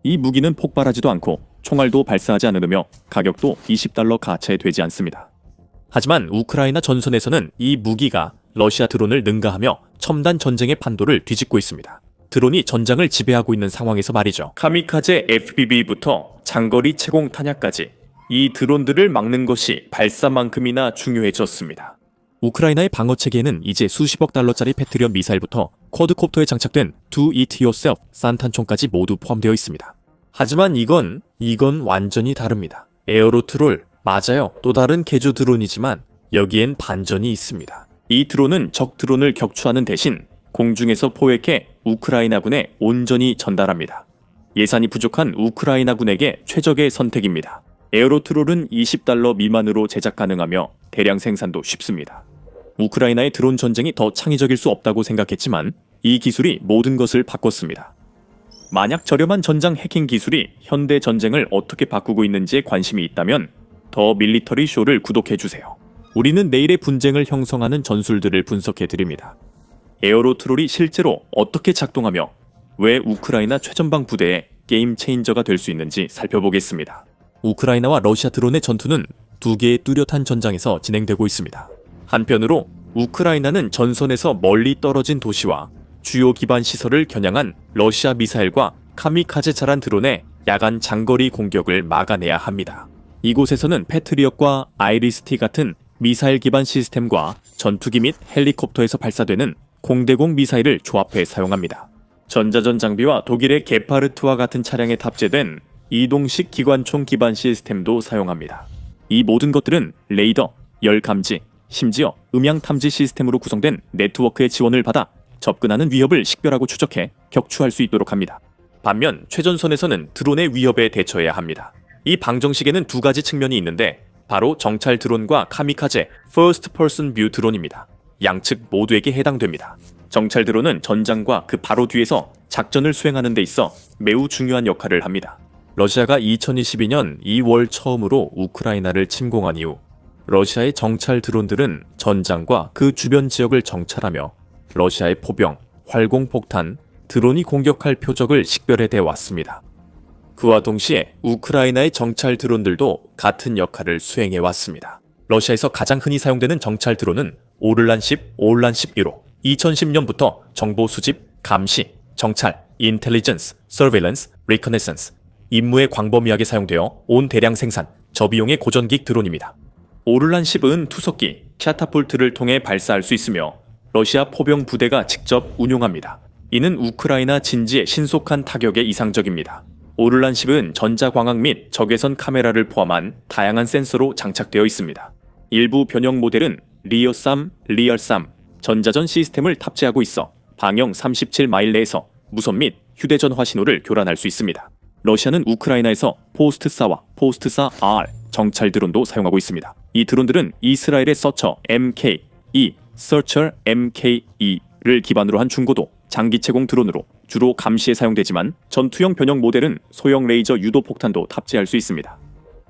이 무기는 폭발하지도 않고 총알도 발사하지 않으며 가격도 $20 가채 되지 않습니다. 하지만 우크라이나 전선에서는 이 무기가 러시아 드론을 능가하며 첨단 전쟁의 판도를 뒤집고 있습니다. 드론이 전장을 지배하고 있는 상황에서 말이죠. 카미카제 FPV부터 장거리 채공 탄약까지 이 드론들을 막는 것이 발사만큼이나 중요해졌습니다. 우크라이나의 방어 체계에는 이제 수십억 달러짜리 패트리엇 미사일부터 쿼드콥터에 장착된 Do It Yourself 산탄총까지 모두 포함되어 있습니다. 하지만 이건 완전히 다릅니다. 에어로트롤, 맞아요. 또 다른 개조 드론이지만 여기엔 반전이 있습니다. 이 드론은 적 드론을 격추하는 대신 공중에서 포획해 우크라이나군에 온전히 전달합니다. 예산이 부족한 우크라이나군에게 최적의 선택입니다. 에어로트롤은 $20 미만으로 제작 가능하며 대량 생산도 쉽습니다. 우크라이나의 드론 전쟁이 더 창의적일 수 없다고 생각했지만 이 기술이 모든 것을 바꿨습니다. 만약 저렴한 전장 해킹 기술이 현대 전쟁을 어떻게 바꾸고 있는지에 관심이 있다면 더 밀리터리 쇼를 구독해주세요. 우리는 내일의 분쟁을 형성하는 전술들을 분석해드립니다. 에어로트롤이 실제로 어떻게 작동하며 왜 우크라이나 최전방 부대의 게임 체인저가 될 수 있는지 살펴보겠습니다. 우크라이나와 러시아 드론의 전투는 두 개의 뚜렷한 전장에서 진행되고 있습니다. 한편으로 우크라이나는 전선에서 멀리 떨어진 도시와 주요 기반 시설을 겨냥한 러시아 미사일과 카미카제차란 드론의 야간 장거리 공격을 막아내야 합니다. 이곳에서는 패트리엇과 아이리스-T 같은 미사일 기반 시스템과 전투기 및 헬리콥터에서 발사되는 공대공 미사일을 조합해 사용합니다. 전자전 장비와 독일의 게파르트와 같은 차량에 탑재된 이동식 기관총 기반 시스템도 사용합니다. 이 모든 것들은 레이더, 열 감지, 심지어 음향 탐지 시스템으로 구성된 네트워크의 지원을 받아 접근하는 위협을 식별하고 추적해 격추할 수 있도록 합니다. 반면 최전선에서는 드론의 위협에 대처해야 합니다. 이 방정식에는 두 가지 측면이 있는데 바로 정찰 드론과 카미카제 First Person View 드론입니다. 양측 모두에게 해당됩니다. 정찰 드론은 전장과 그 바로 뒤에서 작전을 수행하는 데 있어 매우 중요한 역할을 합니다. 러시아가 2022년 2월 처음으로 우크라이나를 침공한 이후 러시아의 정찰 드론들은 전장과 그 주변 지역을 정찰하며 러시아의 포병, 활공폭탄, 드론이 공격할 표적을 식별해내 왔습니다. 그와 동시에 우크라이나의 정찰 드론들도 같은 역할을 수행해 왔습니다. 러시아에서 가장 흔히 사용되는 정찰 드론은 오를란 10, 오를란 11호. 2010년부터 정보 수집, 감시, 정찰, 인텔리전스, 서베일런스, 리커네선스, 임무에 광범위하게 사용되어 온 대량 생산, 저비용의 고전기익 드론입니다. 오를란 10은 투석기, 캬타폴트를 통해 발사할 수 있으며 러시아 포병 부대가 직접 운용합니다. 이는 우크라이나 진지의 신속한 타격에 이상적입니다. 오를란 10은 전자광학 및 적외선 카메라를 포함한 다양한 센서로 장착되어 있습니다. 일부 변형 모델은 리어3, 리얼3 전자전 시스템을 탑재하고 있어 방영 37마일 내에서 무선 및 휴대전화 신호를 교란할 수 있습니다. 러시아는 우크라이나에서 포스트사와 포스트사-R 정찰 드론도 사용하고 있습니다. 이 드론들은 이스라엘의 서처 MK-2, Searcher MK-2를 기반으로 한 중고도 장기 채공 드론으로 주로 감시에 사용되지만 전투용 변형 모델은 소형 레이저 유도 폭탄도 탑재할 수 있습니다.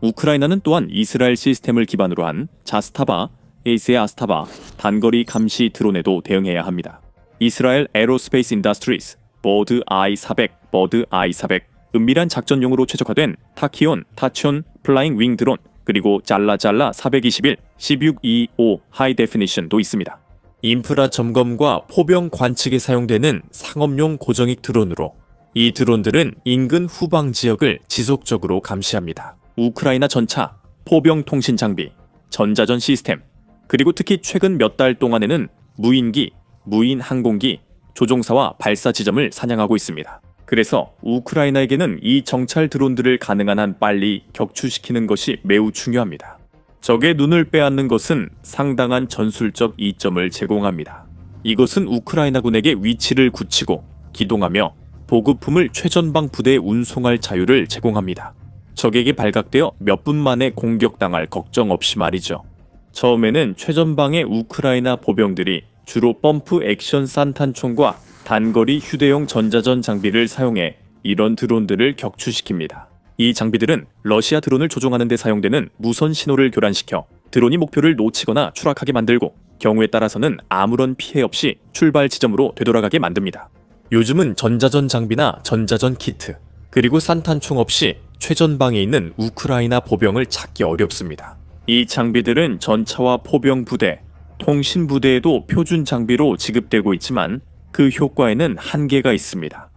우크라이나는 또한 이스라엘 시스템을 기반으로 한 자스타바, 에이스의 아스타바 단거리 감시 드론에도 대응해야 합니다. 이스라엘 에로스페이스 인더스트리스, 버드 I400, 버드 I400 은밀한 작전용으로 최적화된 타키온, 타치온 플라잉 윙 드론 그리고 잘라 421, 1625 하이 데피니션도 있습니다. 인프라 점검과 포병 관측에 사용되는 상업용 고정익 드론으로 이 드론들은 인근 후방 지역을 지속적으로 감시합니다. 우크라이나 전차, 포병 통신 장비, 전자전 시스템, 그리고 특히 최근 몇 달 동안에는 무인기, 무인 항공기, 조종사와 발사 지점을 사냥하고 있습니다. 그래서 우크라이나에게는 이 정찰 드론들을 가능한 한 빨리 격추시키는 것이 매우 중요합니다. 적의 눈을 빼앗는 것은 상당한 전술적 이점을 제공합니다. 이것은 우크라이나군에게 위치를 굳히고 기동하며 보급품을 최전방 부대에 운송할 자유를 제공합니다. 적에게 발각되어 몇 분 만에 공격당할 걱정 없이 말이죠. 처음에는 최전방의 우크라이나 보병들이 주로 펌프 액션 산탄총과 단거리 휴대용 전자전 장비를 사용해 이런 드론들을 격추시킵니다. 이 장비들은 러시아 드론을 조종하는 데 사용되는 무선 신호를 교란시켜 드론이 목표를 놓치거나 추락하게 만들고 경우에 따라서는 아무런 피해 없이 출발 지점으로 되돌아가게 만듭니다. 요즘은 전자전 장비나 전자전 키트, 그리고 산탄총 없이 최전방에 있는 우크라이나 보병을 찾기 어렵습니다. 이 장비들은 전차와 포병 부대, 통신 부대에도 표준 장비로 지급되고 있지만 그 효과에는 한계가 있습니다.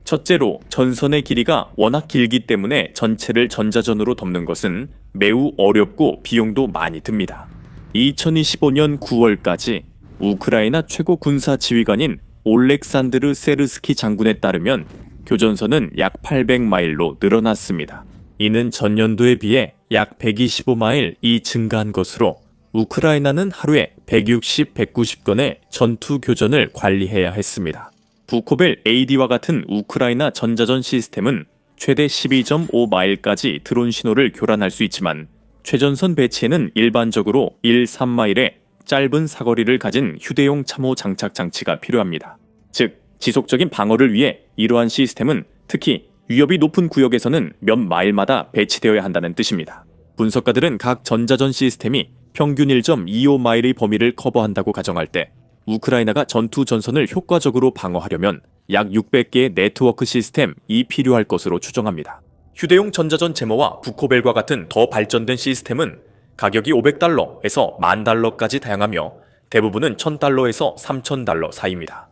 첫째로 전선의 길이가 워낙 길기 때문에 전체를 전자전으로 덮는 것은 매우 어렵고 비용도 많이 듭니다. 2025년 9월까지 우크라이나 최고 군사 지휘관인 올렉산드르 세르스키 장군에 따르면 교전선은 약 800마일로 늘어났습니다. 이는 전년도에 비해 약 125마일이 증가한 것으로 우크라이나는 하루에 160, 190건의 전투 교전을 관리해야 했습니다. 부코벨 AD와 같은 우크라이나 전자전 시스템은 최대 12.5마일까지 드론 신호를 교란할 수 있지만 최전선 배치에는 일반적으로 1, 3마일의 짧은 사거리를 가진 휴대용 참호 장착 장치가 필요합니다. 즉, 지속적인 방어를 위해 이러한 시스템은 특히 위협이 높은 구역에서는 몇 마일마다 배치되어야 한다는 뜻입니다. 분석가들은 각 전자전 시스템이 평균 1.25마일의 범위를 커버한다고 가정할 때 우크라이나가 전투 전선을 효과적으로 방어하려면 약 600개의 네트워크 시스템이 필요할 것으로 추정합니다. 휴대용 전자전 제모와 부코벨과 같은 더 발전된 시스템은 가격이 $500에서 $10,000까지 다양하며 대부분은 $1,000에서 $3,000 사이입니다.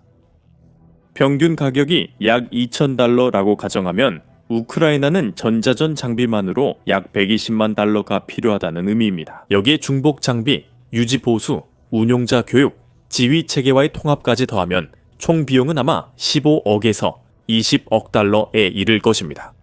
평균 가격이 약 $2,000라고 가정하면 우크라이나는 전자전 장비만으로 약 $120만 가 필요하다는 의미입니다. 여기에 중복 장비, 유지 보수, 운용자 교육, 지휘 체계와의 통합까지 더하면 총 비용은 아마 15억에서 20억 달러에 이를 것입니다.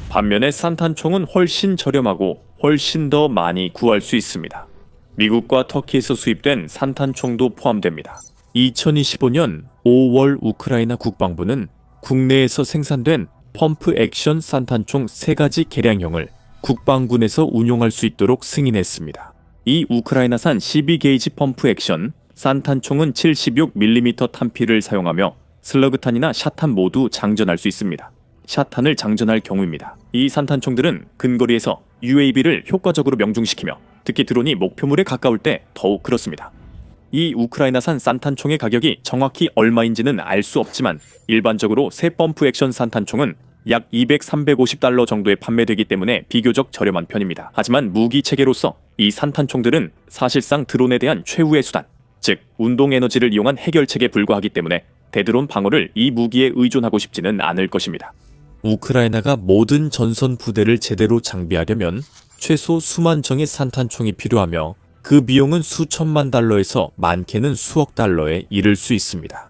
반면에 산탄총은 훨씬 저렴하고 훨씬 더 많이 구할 수 있습니다. 미국과 터키에서 수입된 산탄총도 포함됩니다. 2025년 5월 우크라이나 국방부는 국내에서 생산된 펌프 액션 산탄총 3가지 개량형을 국방군에서 운용할 수 있도록 승인했습니다. 이 우크라이나산 12게이지 펌프 액션 산탄총은 76mm 탄피를 사용하며 슬러그탄이나 샷탄 모두 장전할 수 있습니다. 샷탄을 장전할 경우입니다. 이 산탄총들은 근거리에서 UAV를 효과적으로 명중시키며 특히 드론이 목표물에 가까울 때 더욱 그렇습니다. 이 우크라이나산 산탄총의 가격이 정확히 얼마인지는 알 수 없지만 일반적으로 새 펌프 액션 산탄총은 약 200, 350달러 정도에 판매되기 때문에 비교적 저렴한 편입니다. 하지만 무기 체계로서 이 산탄총들은 사실상 드론에 대한 최후의 수단, 즉 운동 에너지를 이용한 해결책에 불과하기 때문에 대드론 방어를 이 무기에 의존하고 싶지는 않을 것입니다. 우크라이나가 모든 전선 부대를 제대로 장비하려면 최소 수만 정의 산탄총이 필요하며 그 비용은 수천만 달러에서 많게는 수억 달러에 이를 수 있습니다.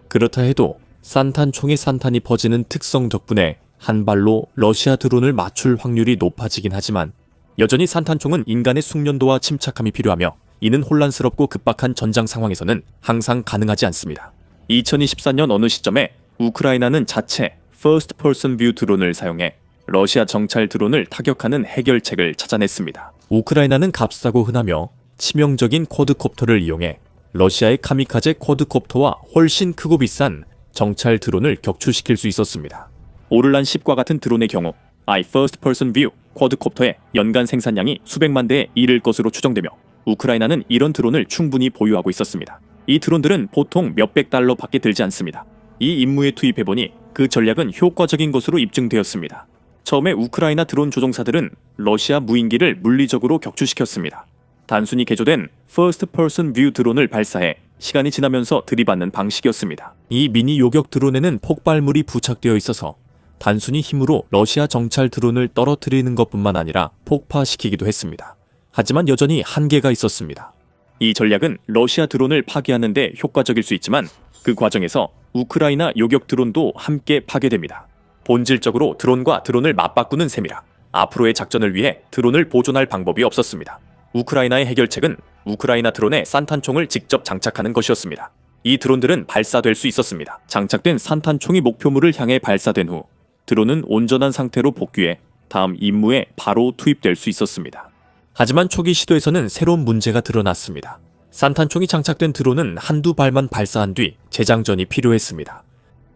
그렇다 해도 산탄총의 산탄이 퍼지는 특성 덕분에 한 발로 러시아 드론을 맞출 확률이 높아지긴 하지만 여전히 산탄총은 인간의 숙련도와 침착함이 필요하며 이는 혼란스럽고 급박한 전장 상황에서는 항상 가능하지 않습니다. 2024년 어느 시점에 우크라이나는 자체 First Person View 드론을 사용해 러시아 정찰 드론을 타격하는 해결책을 찾아냈습니다. 우크라이나는 값싸고 흔하며 치명적인 쿼드콥터를 이용해 러시아의 카미카제 쿼드콥터와 훨씬 크고 비싼 정찰 드론을 격추시킬 수 있었습니다. 오를란 10과 같은 드론의 경우 First Person View 쿼드콥터의 연간 생산량이 수백만 대에 이를 것으로 추정되며 우크라이나는 이런 드론을 충분히 보유하고 있었습니다. 이 드론들은 보통 몇백 달러 밖에 들지 않습니다. 이 임무에 투입해보니 그 전략은 효과적인 것으로 입증되었습니다. 처음에 우크라이나 드론 조종사들은 러시아 무인기를 물리적으로 격추시켰습니다. 단순히 개조된 First Person View 드론을 발사해 시간이 지나면서 들이받는 방식이었습니다. 이 미니 요격 드론에는 폭발물이 부착되어 있어서 단순히 힘으로 러시아 정찰 드론을 떨어뜨리는 것뿐만 아니라 폭파시키기도 했습니다. 하지만 여전히 한계가 있었습니다. 이 전략은 러시아 드론을 파괴하는 데 효과적일 수 있지만 그 과정에서 우크라이나 요격 드론도 함께 파괴됩니다. 본질적으로 드론과 드론을 맞바꾸는 셈이라 앞으로의 작전을 위해 드론을 보존할 방법이 없었습니다. 우크라이나의 해결책은 우크라이나 드론에 산탄총을 직접 장착하는 것이었습니다. 이 드론들은 발사될 수 있었습니다. 장착된 산탄총이 목표물을 향해 발사된 후 드론은 온전한 상태로 복귀해 다음 임무에 바로 투입될 수 있었습니다. 하지만 초기 시도에서는 새로운 문제가 드러났습니다. 산탄총이 장착된 드론은 한두 발만 발사한 뒤 재장전이 필요했습니다.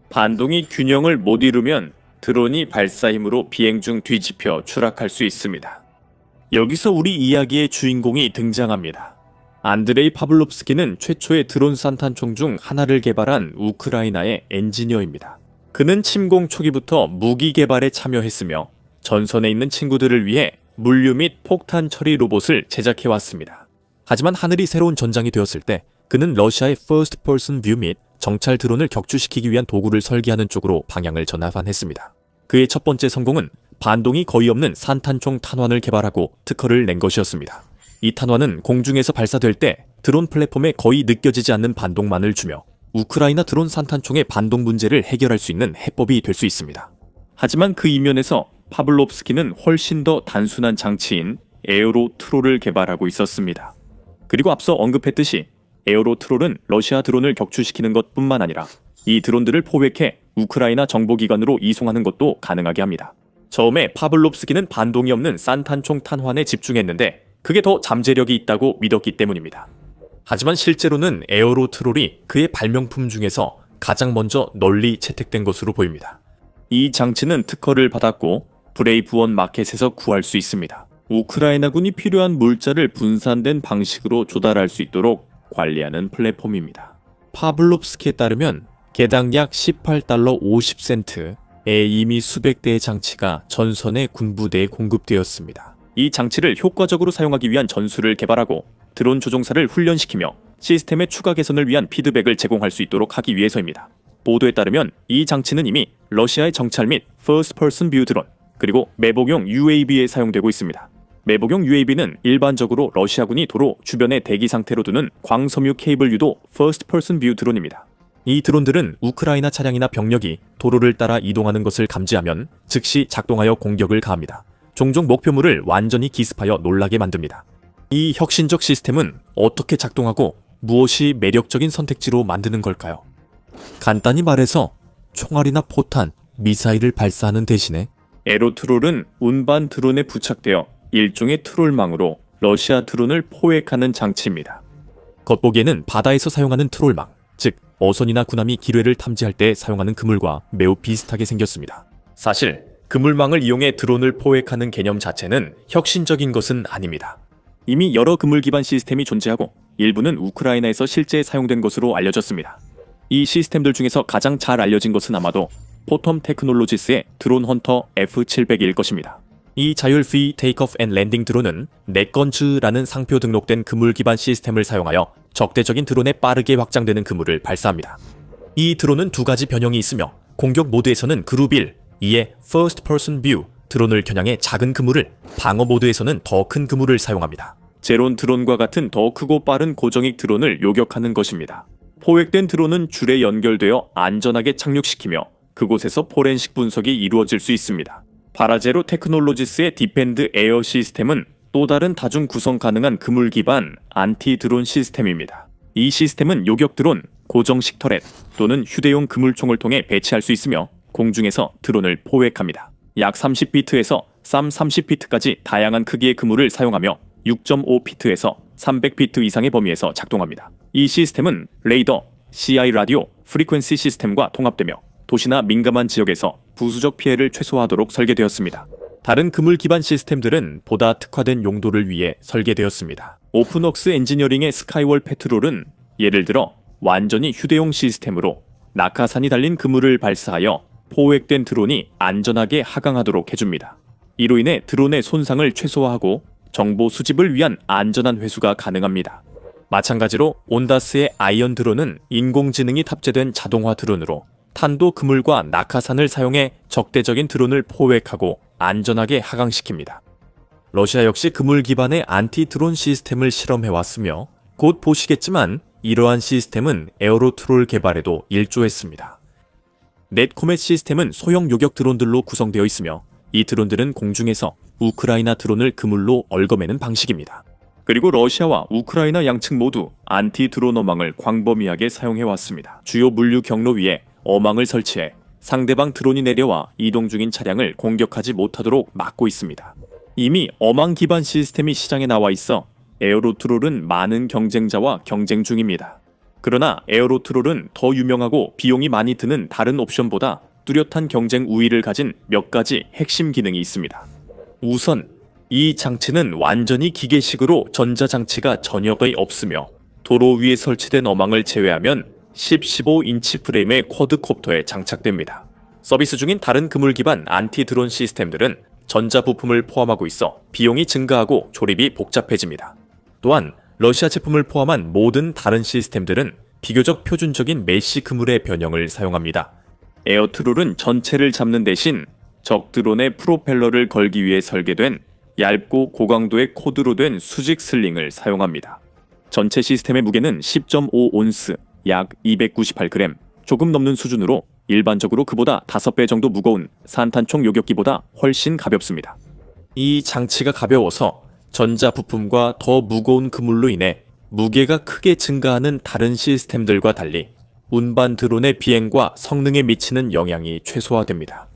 반동이 균형을 못 이루면 드론이 발사 힘으로 비행 중 뒤집혀 추락할 수 있습니다. 여기서 우리 이야기의 주인공이 등장합니다. 안드레이 파블롭스키는 최초의 드론 산탄총 중 하나를 개발한 우크라이나의 엔지니어입니다. 그는 침공 초기부터 무기 개발에 참여했으며 전선에 있는 친구들을 위해 물류 및 폭탄 처리 로봇을 제작해왔습니다. 하지만 하늘이 새로운 전장이 되었을 때 그는 러시아의 First Person View 및 정찰 드론을 격추시키기 위한 도구를 설계하는 쪽으로 방향을 전환했습니다. 그의 첫 번째 성공은 반동이 거의 없는 산탄총 탄환을 개발하고 특허를 낸 것이었습니다. 이 탄환은 공중에서 발사될 때 드론 플랫폼에 거의 느껴지지 않는 반동만을 주며 우크라이나 드론 산탄총의 반동 문제를 해결할 수 있는 해법이 될 수 있습니다. 하지만 그 이면에서 파블롭스키는 훨씬 더 단순한 장치인 에어로트롤을 개발하고 있었습니다. 그리고 앞서 언급했듯이 에어로트롤은 러시아 드론을 격추시키는 것뿐만 아니라 이 드론들을 포획해 우크라이나 정보기관으로 이송하는 것도 가능하게 합니다. 처음에 파블롭스키는 반동이 없는 산탄총 탄환에 집중했는데 그게 더 잠재력이 있다고 믿었기 때문입니다. 하지만 실제로는 에어로트롤이 그의 발명품 중에서 가장 먼저 널리 채택된 것으로 보입니다. 이 장치는 특허를 받았고 브레이브원 마켓에서 구할 수 있습니다. 우크라이나군이 필요한 물자를 분산된 방식으로 조달할 수 있도록 관리하는 플랫폼입니다. 파블롭스키에 따르면 개당 약 18달러 50센트에 이미 수백 대의 장치가 전선의 군부대에 공급되었습니다. 이 장치를 효과적으로 사용하기 위한 전술을 개발하고 드론 조종사를 훈련시키며 시스템의 추가 개선을 위한 피드백을 제공할 수 있도록 하기 위해서입니다. 보도에 따르면 이 장치는 이미 러시아의 정찰 및 First Person View 드론, 그리고 매복용 UAV에 사용되고 있습니다. 매복용 UAV는 일반적으로 러시아군이 도로 주변에 대기 상태로 두는 광섬유 케이블 유도 First Person View 드론입니다. 이 드론들은 우크라이나 차량이나 병력이 도로를 따라 이동하는 것을 감지하면 즉시 작동하여 공격을 가합니다. 종종 목표물을 완전히 기습하여 놀라게 만듭니다. 이 혁신적 시스템은 어떻게 작동하고 무엇이 매력적인 선택지로 만드는 걸까요? 간단히 말해서 총알이나 포탄, 미사일을 발사하는 대신에 에로트롤은 운반 드론에 부착되어 일종의 트롤망으로 러시아 드론을 포획하는 장치입니다. 겉보기에는 바다에서 사용하는 트롤망, 즉 어선이나 군함이 기뢰를 탐지할 때 사용하는 그물과 매우 비슷하게 생겼습니다. 사실 그물망을 이용해 드론을 포획하는 개념 자체는 혁신적인 것은 아닙니다. 이미 여러 그물 기반 시스템이 존재하고 일부는 우크라이나에서 실제 사용된 것으로 알려졌습니다. 이 시스템들 중에서 가장 잘 알려진 것은 아마도 포텀 테크놀로지스의 드론 헌터 F700일 것입니다. 이 자율 free takeoff and landing 드론은 넷건즈라는 상표 등록된 그물 기반 시스템을 사용하여 적대적인 드론에 빠르게 확장되는 그물을 발사합니다. 이 드론은 두 가지 변형이 있으며 공격 모드에서는 그룹 1, 이에 First Person View 드론을 겨냥해 작은 그물을, 방어 모드에서는 더 큰 그물을 사용합니다. 제론 드론과 같은 더 크고 빠른 고정익 드론을 요격하는 것입니다. 포획된 드론은 줄에 연결되어 안전하게 착륙시키며 그곳에서 포렌식 분석이 이루어질 수 있습니다. 파라제로 테크놀로지스의 디펜드 에어 시스템은 또 다른 다중 구성 가능한 그물 기반 안티 드론 시스템입니다. 이 시스템은 요격 드론, 고정식 터렛 또는 휴대용 그물총을 통해 배치할 수 있으며 공중에서 드론을 포획합니다. 약 30피트에서 30피트까지 다양한 크기의 그물을 사용하며 6.5피트에서 300피트 이상의 범위에서 작동합니다. 이 시스템은 레이더, CI 라디오, 프리퀀시 시스템과 통합되며 도시나 민감한 지역에서 부수적 피해를 최소화하도록 설계되었습니다. 다른 그물 기반 시스템들은 보다 특화된 용도를 위해 설계되었습니다. 오픈웍스 엔지니어링의 스카이월 페트롤은 예를 들어 완전히 휴대용 시스템으로 낙하산이 달린 그물을 발사하여 포획된 드론이 안전하게 하강하도록 해줍니다. 이로 인해 드론의 손상을 최소화하고 정보 수집을 위한 안전한 회수가 가능합니다. 마찬가지로 온다스의 아이언 드론은 인공지능이 탑재된 자동화 드론으로 탄도 그물과 낙하산을 사용해 적대적인 드론을 포획하고 안전하게 하강시킵니다. 러시아 역시 그물 기반의 안티 드론 시스템을 실험해왔으며 곧 보시겠지만 이러한 시스템은 에어로트롤 개발에도 일조했습니다. 넷코멧 시스템은 소형 요격 드론들로 구성되어 있으며 이 드론들은 공중에서 우크라이나 드론을 그물로 얽어매는 방식입니다. 그리고 러시아와 우크라이나 양측 모두 안티 드론 어망을 광범위하게 사용해왔습니다. 주요 물류 경로 위에 어망을 설치해 상대방 드론이 내려와 이동 중인 차량을 공격하지 못하도록 막고 있습니다. 이미 어망 기반 시스템이 시장에 나와 있어 에어로트롤은 많은 경쟁자와 경쟁 중입니다. 그러나 에어로트롤은 더 유명하고 비용이 많이 드는 다른 옵션보다 뚜렷한 경쟁 우위를 가진 몇 가지 핵심 기능이 있습니다. 우선 이 장치는 완전히 기계식으로 전자장치가 전혀 거의 없으며 도로 위에 설치된 어망을 제외하면 10-15인치 프레임의 쿼드콥터에 장착됩니다. 서비스 중인 다른 그물 기반 안티 드론 시스템들은 전자 부품을 포함하고 있어 비용이 증가하고 조립이 복잡해집니다. 또한 러시아 제품을 포함한 모든 다른 시스템들은 비교적 표준적인 메쉬 그물의 변형을 사용합니다. 에어트롤은 전체를 잡는 대신 적 드론의 프로펠러를 걸기 위해 설계된 얇고 고강도의 코드로 된 수직 슬링을 사용합니다. 전체 시스템의 무게는 10.5온스, 약 298g, 조금 넘는 수준으로 일반적으로 그보다 5배 정도 무거운 산탄총 요격기보다 훨씬 가볍습니다. 이 장치가 가벼워서 전자 부품과 더 무거운 그물로 인해 무게가 크게 증가하는 다른 시스템들과 달리 운반 드론의 비행과 성능에 미치는 영향이 최소화됩니다.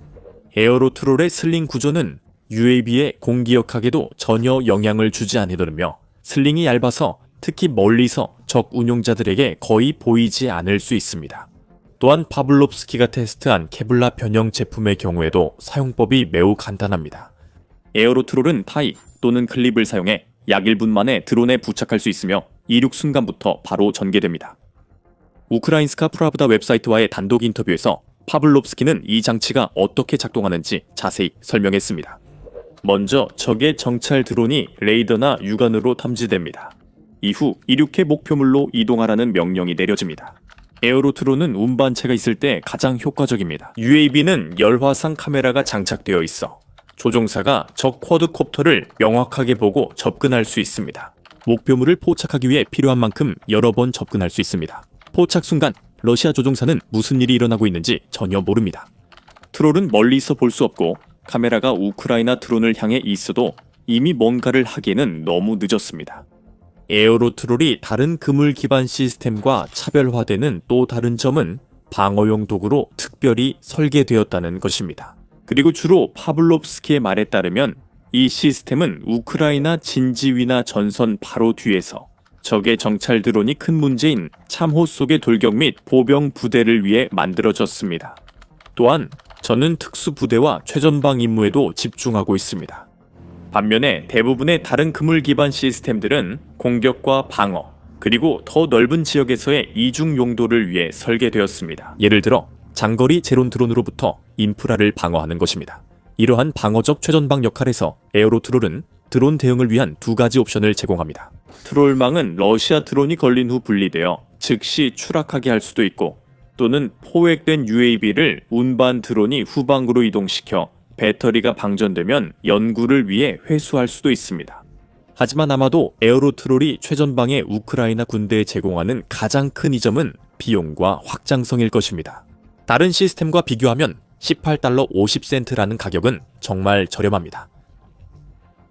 에어로트롤의 슬링 구조는 UAV에 공기역학에도 전혀 영향을 주지 않으며 슬링이 얇아서 특히 멀리서 적 운용자들에게 거의 보이지 않을 수 있습니다. 또한 파블롭스키가 테스트한 케블라 변형 제품의 경우에도 사용법이 매우 간단합니다. 에어로트롤은 타이 또는 클립을 사용해 약 1분 만에 드론에 부착할 수 있으며 이륙 순간부터 바로 전개됩니다. 우크라인스카 프라브다 웹사이트와의 단독 인터뷰에서 파블롭스키는 이 장치가 어떻게 작동하는지 자세히 설명했습니다. 먼저 적의 정찰 드론이 레이더나 육안으로 탐지됩니다. 이후 이륙해 목표물로 이동하라는 명령이 내려집니다. 에어로트론은 운반체가 있을 때 가장 효과적입니다. UAV는 열화상 카메라가 장착되어 있어 조종사가 적 쿼드콥터를 명확하게 보고 접근할 수 있습니다. 목표물을 포착하기 위해 필요한 만큼 여러 번 접근할 수 있습니다. 포착 순간 러시아 조종사는 무슨 일이 일어나고 있는지 전혀 모릅니다. 트롤은 멀리서 볼 수 없고 카메라가 우크라이나 드론을 향해 있어도 이미 뭔가를 하기에는 너무 늦었습니다. 에어로트롤이 다른 그물 기반 시스템과 차별화되는 또 다른 점은 방어용 도구로 특별히 설계되었다는 것입니다. 그리고 주로 파블롭스키의 말에 따르면 이 시스템은 우크라이나 진지위나 전선 바로 뒤에서 적의 정찰 드론이 큰 문제인 참호 속의 돌격 및 보병 부대를 위해 만들어졌습니다. 또한 저는 특수부대와 최전방 임무에도 집중하고 있습니다. 반면에 대부분의 다른 그물 기반 시스템들은 공격과 방어, 그리고 더 넓은 지역에서의 이중 용도를 위해 설계되었습니다. 예를 들어 장거리 제론 드론으로부터 인프라를 방어하는 것입니다. 이러한 방어적 최전방 역할에서 에어로트롤은 드론 대응을 위한 두 가지 옵션을 제공합니다. 트롤망은 러시아 드론이 걸린 후 분리되어 즉시 추락하게 할 수도 있고 또는 포획된 UAV를 운반 드론이 후방으로 이동시켜 배터리가 방전되면 연구를 위해 회수할 수도 있습니다. 하지만 아마도 에어로트롤이 최전방의 우크라이나 군대에 제공하는 가장 큰 이점은 비용과 확장성일 것입니다. 다른 시스템과 비교하면 18달러 50센트라는 가격은 정말 저렴합니다.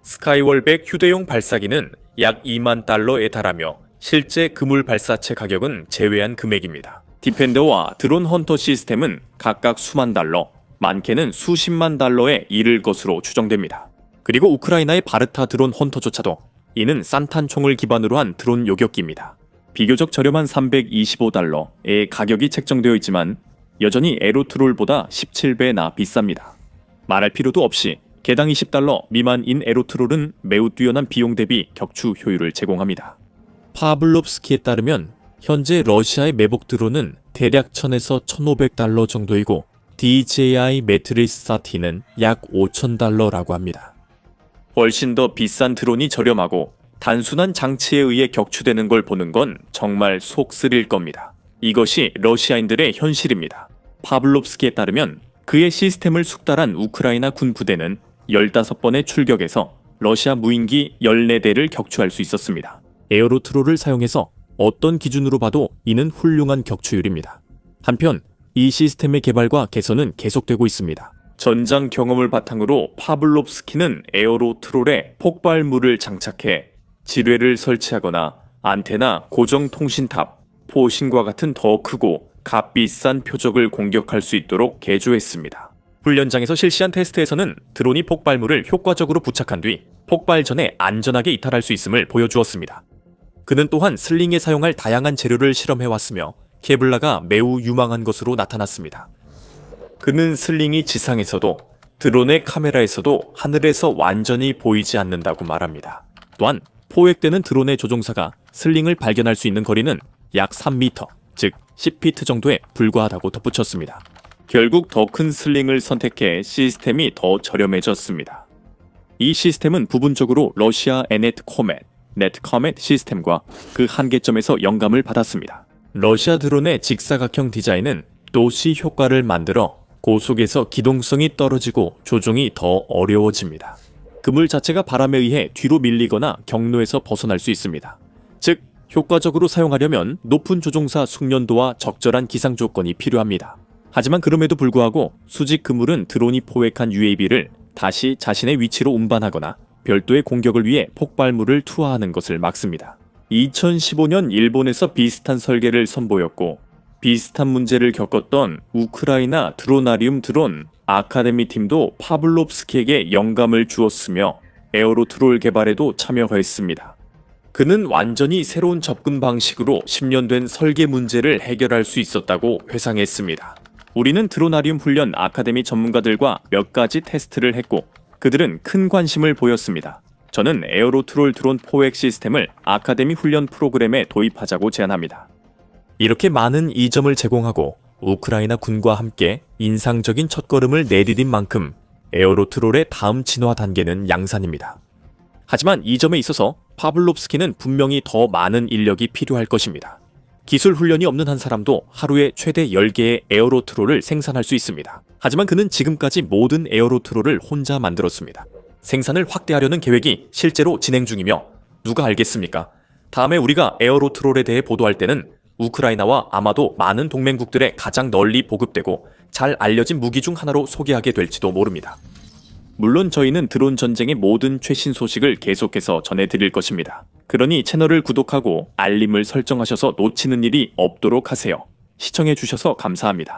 스카이월백 휴대용 발사기는 약 2만 달러에 달하며 실제 그물 발사체 가격은 제외한 금액입니다. 디펜더와 드론 헌터 시스템은 각각 수만 달러, 많게는 수십만 달러에 이를 것으로 추정됩니다. 그리고 우크라이나의 바르타 드론 헌터조차도 이는 산탄총을 기반으로 한 드론 요격기입니다. 비교적 저렴한 325달러의 가격이 책정되어 있지만 여전히 에로트롤보다 17배나 비쌉니다. 말할 필요도 없이 개당 20달러 미만인 에로트롤은 매우 뛰어난 비용 대비 격추 효율을 제공합니다. 파블롭스키에 따르면 현재 러시아의 매복 드론은 대략 1000에서 1500달러 정도이고 DJI 매트리스 30는 약 5000달러라고 합니다. 훨씬 더 비싼 드론이 저렴하고 단순한 장치에 의해 격추되는 걸 보는 건 정말 속 쓰릴 겁니다. 이것이 러시아인들의 현실입니다. 파블롭스키에 따르면 그의 시스템을 숙달한 우크라이나 군 부대는 15번의 출격에서 러시아 무인기 14대를 격추할 수 있었습니다. 에어로트롤을 사용해서 어떤 기준으로 봐도 이는 훌륭한 격추율입니다. 한편 이 시스템의 개발과 개선은 계속되고 있습니다. 전장 경험을 바탕으로 파블롭스키는 에어로트롤에 폭발물을 장착해 지뢰를 설치하거나 안테나, 고정 통신탑, 포신과 같은 더 크고 값비싼 표적을 공격할 수 있도록 개조했습니다. 훈련장에서 실시한 테스트에서는 드론이 폭발물을 효과적으로 부착한 뒤 폭발 전에 안전하게 이탈할 수 있음을 보여주었습니다. 그는 또한 슬링에 사용할 다양한 재료를 실험해왔으며 케블라가 매우 유망한 것으로 나타났습니다. 그는 슬링이 지상에서도 드론의 카메라에서도 하늘에서 완전히 보이지 않는다고 말합니다. 또한 포획되는 드론의 조종사가 슬링을 발견할 수 있는 거리는 약 3m, 즉 10피트 정도에 불과하다고 덧붙였습니다. 결국 더 큰 슬링을 선택해 시스템이 더 저렴해졌습니다. 이 시스템은 부분적으로 러시아 에넷 코멧, 네트커멧 시스템과 그 한계점에서 영감을 받았습니다. 러시아 드론의 직사각형 디자인은 도시 효과를 만들어 고속에서 기동성이 떨어지고 조종이 더 어려워집니다. 그물 자체가 바람에 의해 뒤로 밀리거나 경로에서 벗어날 수 있습니다. 즉, 효과적으로 사용하려면 높은 조종사 숙련도와 적절한 기상 조건이 필요합니다. 하지만 그럼에도 불구하고 수직 그물은 드론이 포획한 UAV를 다시 자신의 위치로 운반하거나 별도의 공격을 위해 폭발물을 투하하는 것을 막습니다. 2015년 일본에서 비슷한 설계를 선보였고 비슷한 문제를 겪었던 우크라이나 드로나리움 드론 아카데미 팀도 파블롭스키에게 영감을 주었으며 에어로트롤 개발에도 참여했습니다. 그는 완전히 새로운 접근 방식으로 10년 된 설계 문제를 해결할 수 있었다고 회상했습니다. 우리는 드로나리움 훈련 아카데미 전문가들과 몇 가지 테스트를 했고 그들은 큰 관심을 보였습니다. 저는 에어로트롤 드론 포획 시스템을 아카데미 훈련 프로그램에 도입하자고 제안합니다. 이렇게 많은 이점을 제공하고 우크라이나 군과 함께 인상적인 첫걸음을 내디딘 만큼 에어로트롤의 다음 진화 단계는 양산입니다. 하지만 이 점에 있어서 파블롭스키는 분명히 더 많은 인력이 필요할 것입니다. 기술 훈련이 없는 한 사람도 하루에 최대 10개의 에어로트롤을 생산할 수 있습니다. 하지만 그는 지금까지 모든 에어로트롤을 혼자 만들었습니다. 생산을 확대하려는 계획이 실제로 진행 중이며 누가 알겠습니까? 다음에 우리가 에어로트롤에 대해 보도할 때는 우크라이나와 아마도 많은 동맹국들에 가장 널리 보급되고 잘 알려진 무기 중 하나로 소개하게 될지도 모릅니다. 물론 저희는 드론 전쟁의 모든 최신 소식을 계속해서 전해드릴 것입니다. 그러니 채널을 구독하고 알림을 설정하셔서 놓치는 일이 없도록 하세요. 시청해주셔서 감사합니다.